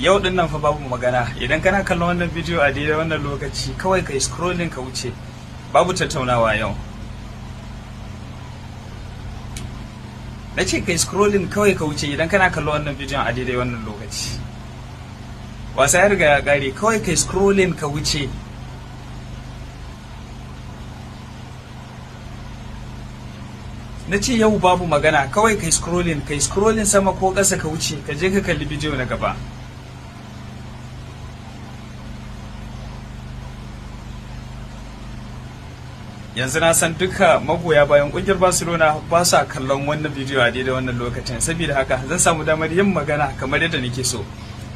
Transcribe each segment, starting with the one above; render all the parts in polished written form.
Yau din nan fa babu magana. Idan kana kallon wannan bidiyo a daidai wannan lokaci kawai kai scrolling ka wuce. Babu tattaunawa yau. Na ce kai scrolling kawai ka wuce idan kana kallon wannan bidiyon a daidai wannan lokaci. Wasa ya riga ya kare, kawai kai scrolling ka wuce. Na ce yau babu magana, kawai kai scrolling sama ko ƙasa ka wuce, ka je ka kalli bidiyo na gaba. Yanzu na san duka magoya bayan kungiyar Barcelona ba sa kallon wannan bidiyo a daidai wannan lokacin, saboda haka zan samu damar yin magana kamar yadda nake so.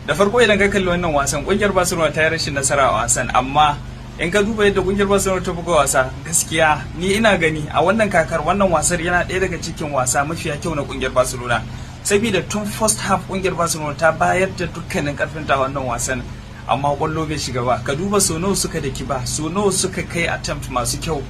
Da farko idan ka kalli wannan wasan, kungiyar Barcelona ta yi rashin nasara a wasan, amma in ka duba yadda kungiyar Barcelona ta buga wasa, gaskiya ni ina gani a wannan kakar wannan wasar yana ɗaya daga cikin wasa mafiya kyau na kungiyar Barcelona, saboda tun first half kungiyar Barcelona ta bayar da dukkanin karfin ta wannan wasan, amma kwallo bai shiga ba. Ka duba so nawa suka daki ba, so nawa suka kai attempt masu kyau,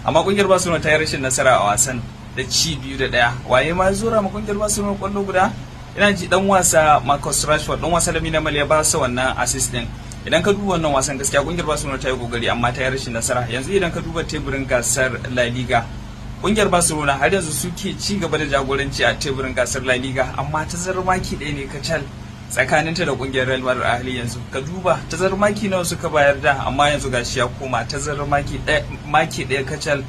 amma kungiyar Barcelona ta yi rashin nasara a wasan da ci 2-1. Waye ma zura ma kungiyar Barcelona kwallo guda? Ina ji dan wasa Marcus Rashford, dan wasa Lamine Yamal ya ba sa wannan assist din. Idan ka duba wannan wasan gaskiya kungiyar Barcelona ta yi kokari amma ta yi rashin nasara. Yanzu idan ka duba teburin gasar La Liga, kungiyar Barcelona har yanzu suke ci gaba da jagoranci a teburin gasar La Liga, amma tazarar maki ɗaya ne kacal tsakaninta da kungiyar Real Madrid a hali yanzu. Ka duba tazarar maki nawa suka bayar da, amma yanzu gashi ya koma tazarar maki ɗaya kacal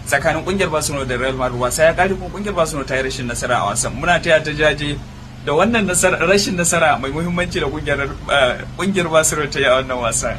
tsakanin kungiyar Barcelona da Real Madrid. Wasa ya kare kuma kungiyar Barcelona ta yi rashin nasara a wasan. Muna taya ta jaje da wannan rashin nasara mai muhimmanci da kungiyar Barcelona ta yi a wannan wasa.